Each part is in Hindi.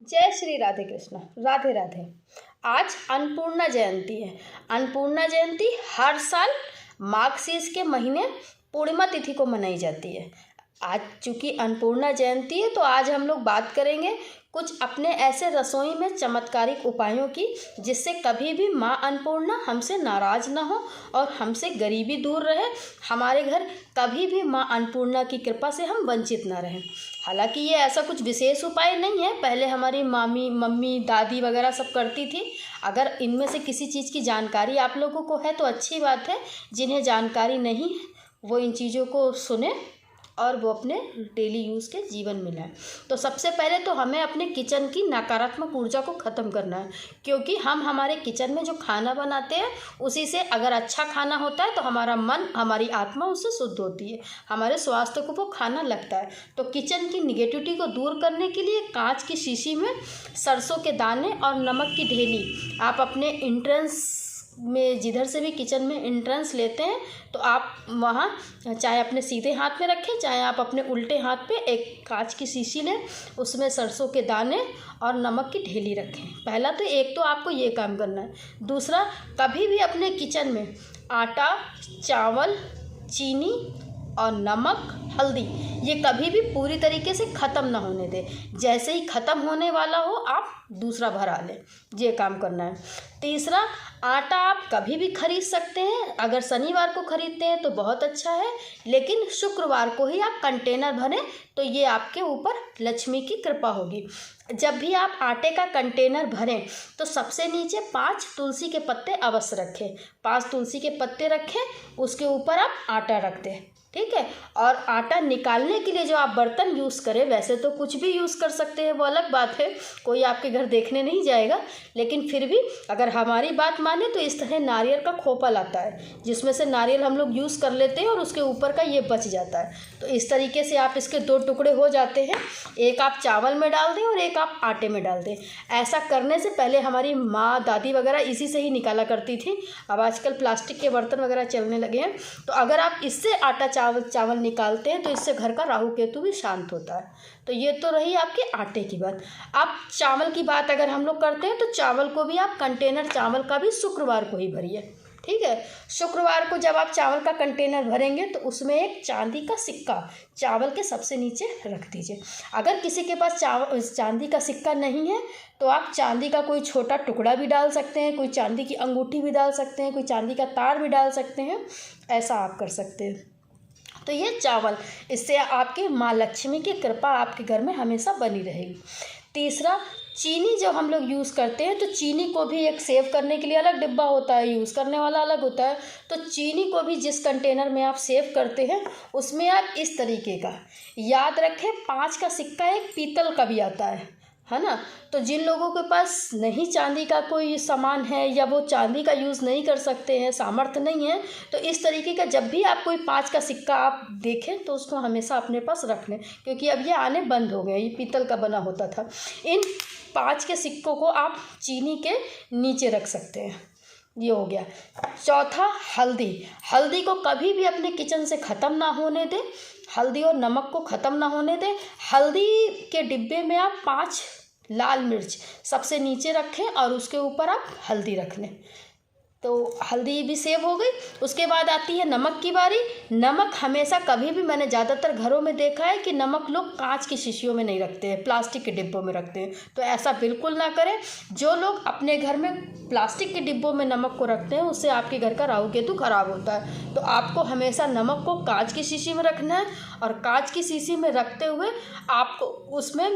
जय श्री राधे कृष्ण। राधे राधे। आज अन्नपूर्णा जयंती है। अन्नपूर्णा जयंती हर साल मार्गशीर्ष के महीने पूर्णिमा तिथि को मनाई जाती है। आज चूँकि अन्नपूर्णा जयंती है तो आज हम लोग बात करेंगे कुछ अपने ऐसे रसोई में चमत्कारिक उपायों की जिससे कभी भी माँ अन्नपूर्णा हमसे नाराज़ ना हो और हमसे गरीबी दूर रहे। हमारे घर कभी भी माँ अन्नपूर्णा की कृपा से हम वंचित ना रहें। हालांकि ये ऐसा कुछ विशेष उपाय नहीं है, पहले हमारी मम्मी दादी वगैरह सब करती थी। अगर इनमें से किसी चीज़ की जानकारी आप लोगों को है तो अच्छी बात है, जिन्हें जानकारी नहीं है वो इन चीज़ों को सुने और वो अपने डेली यूज़ के जीवन में लाएं। तो सबसे पहले तो हमें अपने किचन की नकारात्मक ऊर्जा को ख़त्म करना है, क्योंकि हम हमारे किचन में जो खाना बनाते हैं उसी से अगर अच्छा खाना होता है तो हमारा मन हमारी आत्मा उससे शुद्ध होती है, हमारे स्वास्थ्य को वो खाना लगता है। तो किचन की निगेटिविटी को दूर करने के लिए कांच की शीशी में सरसों के दाने और नमक की ढेली आप अपने एंट्रेंस में, जिधर से भी किचन में एंट्रेंस लेते हैं तो आप वहाँ चाहे अपने सीधे हाथ में रखें चाहे आप अपने उल्टे हाथ पे एक कांच की शीशी लें, उसमें सरसों के दाने और नमक की ढेली रखें। पहला तो एक तो आपको ये काम करना है। दूसरा, कभी भी अपने किचन में आटा, चावल, चीनी और नमक, हल्दी ये कभी भी पूरी तरीके से ख़त्म ना होने दें। जैसे ही ख़त्म होने वाला हो आप दूसरा भरा लें, ये काम करना है। तीसरा, आटा आप कभी भी खरीद सकते हैं। अगर शनिवार को खरीदते हैं तो बहुत अच्छा है, लेकिन शुक्रवार को ही आप कंटेनर भरें तो ये आपके ऊपर लक्ष्मी की कृपा होगी। जब भी आप आटे का कंटेनर भरें तो सबसे नीचे 5 तुलसी के पत्ते अवश्य रखें। 5 तुलसी के पत्ते रखें, उसके ऊपर आप आटा रख दें, ठीक है। और आटा निकालने के लिए जो आप बर्तन यूज़ करें, वैसे तो कुछ भी यूज़ कर सकते हैं, वो अलग बात है, कोई आपके घर देखने नहीं जाएगा, लेकिन फिर भी अगर हमारी बात माने तो इस तरह नारियल का खोपल आता है जिसमें से नारियल हम लोग यूज़ कर लेते हैं और उसके ऊपर का ये बच जाता है। तो इस तरीके से आप इसके 2 टुकड़े हो जाते हैं, एक आप चावल में डाल दें और एक आप आटे में डाल दें। ऐसा करने से पहले हमारी माँ दादी वगैरह इसी से ही निकाला करती थी। अब आजकल प्लास्टिक के बर्तन वगैरह चलने लगे हैं, तो अगर आप इससे आटा चावल निकालते हैं तो इससे घर का राहु केतु भी शांत होता है। तो ये तो रही आपके आटे की बात। आप चावल की बात अगर हम लोग करते हैं तो चावल को भी आप कंटेनर चावल का भी शुक्रवार को ही भरिए, ठीक है। शुक्रवार को जब आप चावल का कंटेनर भरेंगे तो उसमें एक चांदी का सिक्का चावल के सबसे नीचे रख दीजिए। अगर किसी के पास चांदी का सिक्का नहीं है तो आप चांदी का कोई छोटा टुकड़ा भी डाल सकते हैं, कोई चांदी की अंगूठी भी डाल सकते हैं, कोई चांदी का तार भी डाल सकते हैं, ऐसा आप कर सकते हैं। तो ये चावल, इससे आपकी माँ लक्ष्मी की कृपा आपके घर में हमेशा बनी रहेगी। तीसरा, चीनी जो हम लोग यूज़ करते हैं तो चीनी को भी एक सेव करने के लिए अलग डिब्बा होता है, यूज़ करने वाला अलग होता है। तो चीनी को भी जिस कंटेनर में आप सेव करते हैं उसमें आप इस तरीके का याद रखें, 5 का सिक्का एक पीतल का भी आता है ना। तो जिन लोगों के पास नहीं चांदी का कोई सामान है या वो चांदी का यूज़ नहीं कर सकते हैं, सामर्थ्य नहीं है, तो इस तरीके का जब भी आप कोई 5 का सिक्का आप देखें तो उसको हमेशा अपने पास रख लें, क्योंकि अब ये आने बंद हो गए, ये पीतल का बना होता था। इन 5 के सिक्कों को आप चीनी के नीचे रख सकते हैं, ये हो गया। चौथा, हल्दी को कभी भी अपने किचन से ख़त्म ना होने दें, हल्दी और नमक को ख़त्म ना होने दें। हल्दी के डिब्बे में आप 5 लाल मिर्च सबसे नीचे रखें और उसके ऊपर आप हल्दी रख लें, तो हल्दी भी सेव हो गई। उसके बाद आती है नमक की बारी। नमक हमेशा कभी भी, मैंने ज़्यादातर घरों में देखा है कि नमक लोग कांच की शीशियों में नहीं रखते हैं, प्लास्टिक के डिब्बों में रखते हैं, तो ऐसा बिल्कुल ना करें। जो लोग अपने घर में प्लास्टिक के डिब्बों में नमक को रखते हैं उससे आपके घर का राहु केतु खराब होता है। तो आपको हमेशा नमक को कांच की शीशी में रखना है और कांच की शीशी में रखते हुए आपको उसमें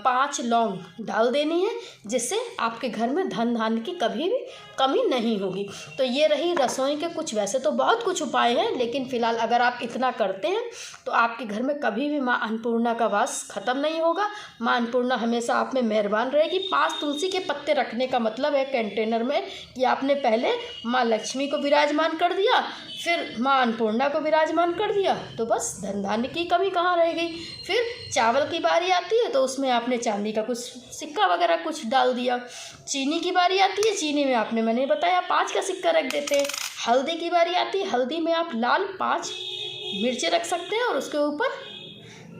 5 लौंग डाल देनी है, जिससे आपके घर में धन धान्य की कभी भी कमी नहीं होगी। तो ये रही रसोई के कुछ, वैसे तो बहुत कुछ उपाय हैं, लेकिन फ़िलहाल अगर आप इतना करते हैं तो आपके घर में कभी भी माँ अन्नपूर्णा का वास ख़त्म नहीं होगा। माँ अन्नपूर्णा हमेशा आप में मेहरबान रहेगी। 5 तुलसी के पत्ते रखने का मतलब है कंटेनर में कि आपने पहले माँ लक्ष्मी को विराजमान कर दिया, फिर माँ अन्नपूर्णा को विराजमान कर दिया, तो बस धन धान्य की कमी कहाँ रह गई। फिर चावल की बारी आती है तो उसमें आपने चांदी का कुछ सिक्का वगैरह कुछ डाल दिया। चीनी की बारी आती है, चीनी में आपने, मैंने बताया, 5 का सिक्का रख देते हैं। हल्दी की बारी आती है, हल्दी में आप लाल 5 मिर्चें रख सकते हैं और उसके ऊपर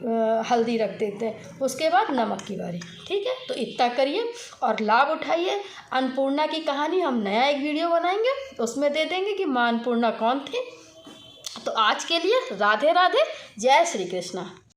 हल्दी रख देते हैं, उसके बाद नमक की बारी। ठीक है, तो इतना करिए और लाभ उठाइए। अन्नपूर्णा की कहानी हम नया एक वीडियो बनाएंगे, उसमें दे देंगे कि माँ अन्नपूर्णा कौन थी। तो आज के लिए राधे राधे, जय श्री कृष्णा।